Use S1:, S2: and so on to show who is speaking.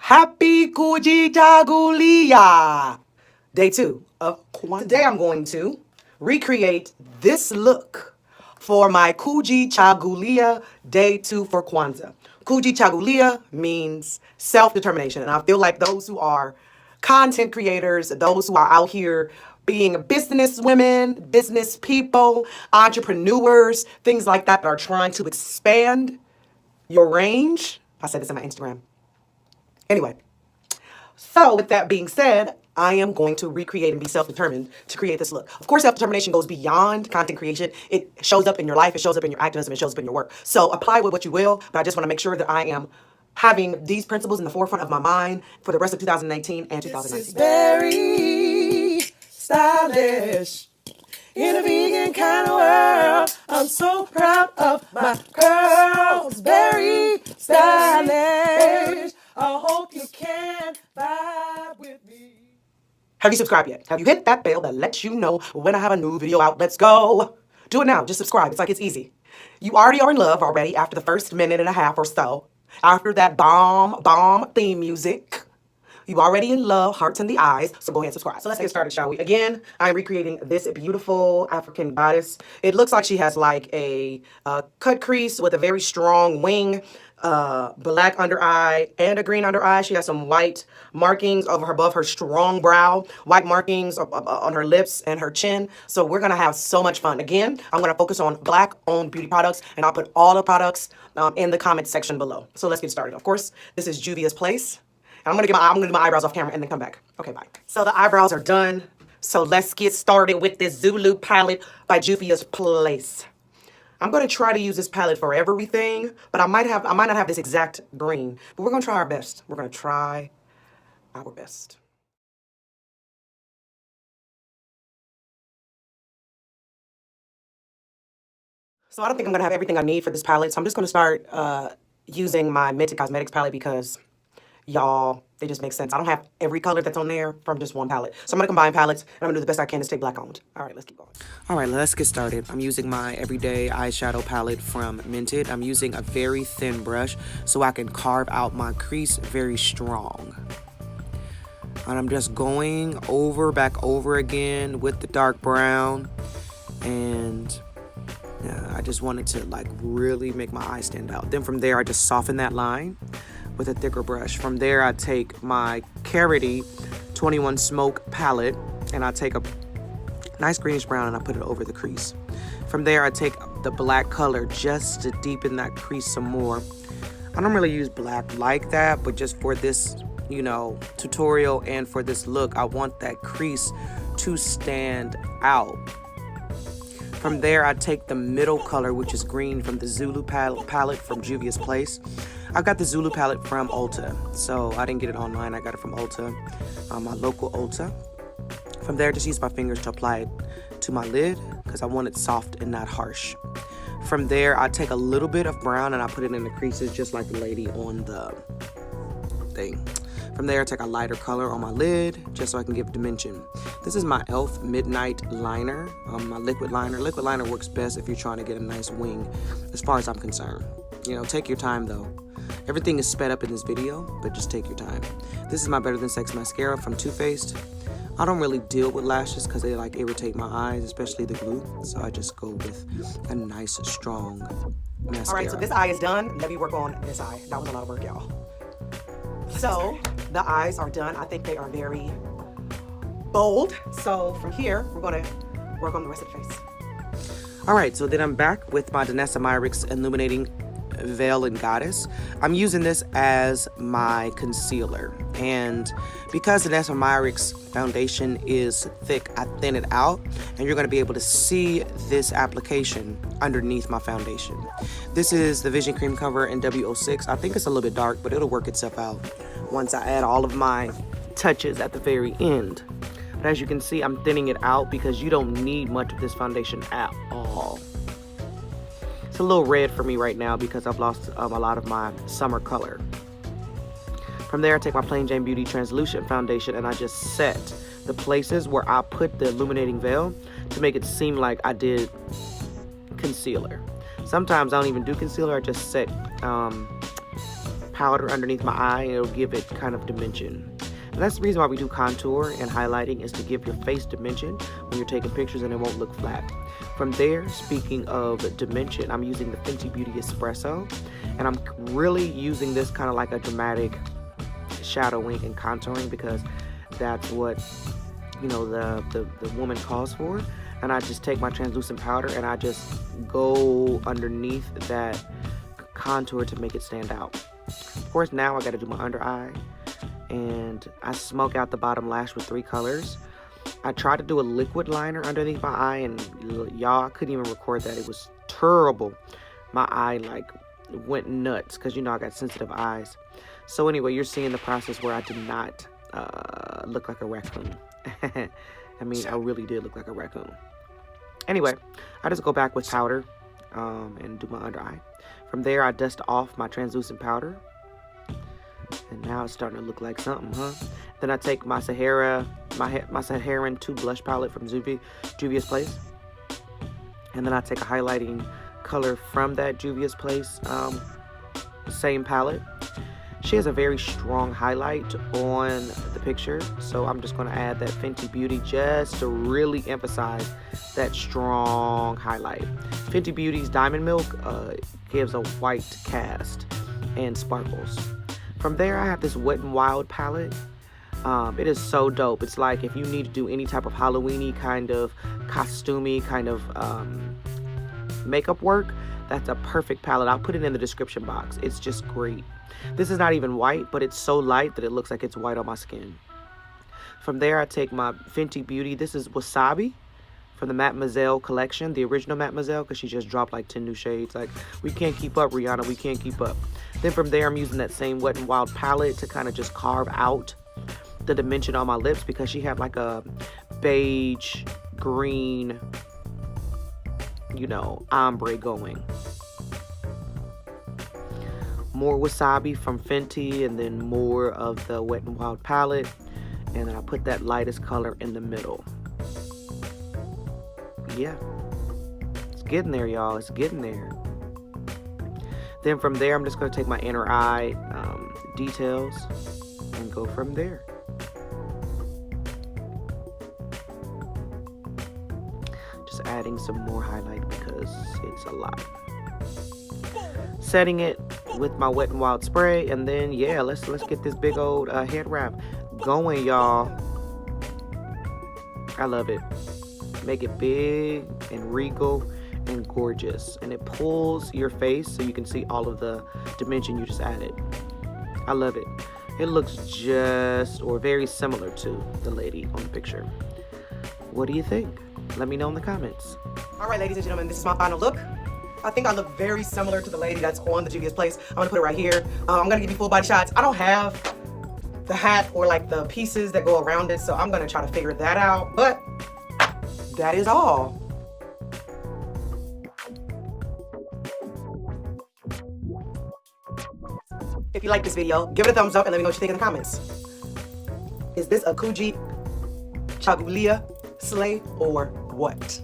S1: Happy Kujichagulia! Day 2 of Kwanzaa. Today I'm going to recreate this look for my Kujichagulia Day 2 for Kwanzaa. Kujichagulia means self-determination, and I feel like those who are content creators, those who are out here being business women, business people, entrepreneurs, things like that are trying to expand your range. I said this in my Instagram. Anyway, so with that being said, I am going to recreate and be self-determined to create this look. Of course, self-determination goes beyond content creation. It shows up in your life, it shows up in your activism, it shows up in your work. So apply with what you will, but I just want to make sure that I am having these principles in the forefront of my mind for the rest of 2019 and 2019.
S2: This is very stylish in a vegan kind of world. I'm so proud of my curls. Very stylish. I hope you can vibe with me.
S1: Have you subscribed yet? Have you hit that bell that lets you know when I have a new video out? Let's go. Do it now. Just subscribe. It's like it's easy. You already are in love already after the first minute and a half or so. After that bomb theme music. You already in love, hearts in the eyes, so go ahead and subscribe. So let's get started, shall we? Again, I'm recreating this beautiful African goddess. It looks like she has like a cut crease with a very strong wing, black under eye and a green under eye. She has some white markings above her strong brow, white markings on her lips and her chin. So we're gonna have so much fun. Again, I'm gonna focus on Black-owned beauty products, and I'll put all the products in the comment section below. So let's get started. Of course, this is JUVIA'S Place. I'm gonna do my eyebrows off camera and then come back. Okay, bye. So the eyebrows are done. So let's get started with this Zulu palette by JUVIA'S Place. I'm gonna try to use this palette for everything, but I might not have this exact green, but we're gonna try our best. We're gonna try our best. So I don't think I'm gonna have everything I need for this palette, so I'm just gonna start using my Mented Cosmetics palette because y'all, they just make sense. I don't have every color that's on there from just one palette. So I'm gonna combine palettes, and I'm gonna do the best I can to stay Black owned. All right, let's keep going. All right, let's get started. I'm using my everyday eyeshadow palette from Mented. I'm using a very thin brush so I can carve out my crease very strong. And I'm just going back over again with the dark brown. And I just wanted to like really make my eye stand out. Then from there, I just soften that line with a thicker brush. From there, I take my Karity 21 Smoke palette and I take a nice greenish brown and I put it over the crease. From there, I take the black color just to deepen that crease some more. I don't really use black like that, but just for this, you know, tutorial and for this look, I want that crease to stand out. From there, I take the middle color, which is green, from the Zulu palette from JUVIA'S Place. I got the Zulu palette from Ulta, so I didn't get it online. I got it from Ulta, my local Ulta. From there, just use my fingers to apply it to my lid because I want it soft and not harsh. From there, I take a little bit of brown and I put it in the creases just like the lady on the thing. From there, I take a lighter color on my lid just so I can give dimension. This is my e.l.f. Midnight Liner, my liquid liner. Liquid liner works best if you're trying to get a nice wing, as far as I'm concerned. You know, take your time though. Everything is sped up in this video, but just take your time. This is my Better Than Sex mascara from Too Faced. I don't really deal with lashes because they like irritate my eyes, especially the glue. So I just go with a nice, strong mascara. All right, so this eye is done. Let me work on this eye. That was a lot of work, y'all. So the eyes are done. I think they are very bold. So from here, we're gonna work on the rest of the face. All right, so then I'm back with my Danessa Myricks Illuminating Veil and Goddess. I'm using this as my concealer, and because Danessa Myricks foundation is thick, I thin it out, and you're going to be able to see this application underneath my foundation. This is the Vision Cream Cover in W06. I think it's a little bit dark, but it'll work itself out once I add all of my touches at the very end. But as you can see, I'm thinning it out because you don't need much of this foundation at all. It's a little red for me right now because I've lost a lot of my summer color. From there, I take my Plain Jane Beauty Translucent Foundation and I just set the places where I put the illuminating veil to make it seem like I did concealer. Sometimes I don't even do concealer, I just set powder underneath my eye, and it'll give it kind of dimension. And that's the reason why we do contour and highlighting, is to give your face dimension when you're taking pictures and it won't look flat. From there, speaking of dimension, I'm using the Fenty Beauty Espresso, and I'm really using this kind of like a dramatic shadowing and contouring, because that's what, you know, the woman calls for. And I just take my translucent powder and I just go underneath that contour to make it stand out. Of course, now I got to do my under eye, and I smoke out the bottom lash with 3 colors. I tried to do a liquid liner underneath my eye, and y'all, I couldn't even record that. It was terrible. My eye like went nuts, because you know I got sensitive eyes. So anyway, you're seeing the process where I did not look like a raccoon. I mean, I really did look like a raccoon. Anyway, I just go back with powder and do my under eye. From there, I dust off my translucent powder. And now it's starting to look like something, huh? Then I take my Saharan 2 blush palette from JUVIA'S Place. And then I take a highlighting color from that JUVIA'S Place same palette. She has a very strong highlight on the picture, so I'm just going to add that Fenty Beauty just to really emphasize that strong highlight. Fenty Beauty's Diamond Milk gives a white cast and sparkles. From there, I have this Wet n Wild palette. It is so dope. It's like if you need to do any type of Halloween-y kind of costumey kind of makeup work, that's a perfect palette. I'll put it in the description box. It's just great. This is not even white, but it's so light that it looks like it's white on my skin. From there, I take my Fenty Beauty. This is Wasabi from the Matt'moiselle collection, the original Matt'moiselle, because she just dropped like 10 new shades. Like, we can't keep up, Rihanna. We can't keep up. Then from there, I'm using that same Wet n Wild palette to kind of just carve out the dimension on my lips, because she had like a beige, green, you know, ombre going. More Wasabi from Fenty, and then more of the Wet n Wild palette. And then I put that lightest color in the middle. Yeah, it's getting there, y'all. It's getting there. Then from there, I'm just going to take my inner eye details and go from there. Just adding some more highlight because it's a lot. Setting it with my Wet n Wild spray, and then yeah, let's get this big old head wrap going, y'all. I love it. Make it big and regal and gorgeous, and it pulls your face so you can see all of the dimension you just added. I love it. It looks just or very similar to the lady on the picture. What do you think? Let me know in the comments.
S2: All right, ladies and gentlemen, this is my final look. I think I look very similar to the lady that's on the JUVIA'S Place. I'm gonna put it right here. I'm gonna give you full body shots. I don't have the hat or like the pieces that go around it, so I'm gonna try to figure that out, but that is all. If you like this video, give it a thumbs up and let me know what you think in the comments. Is this a Kujichagulia slay or what?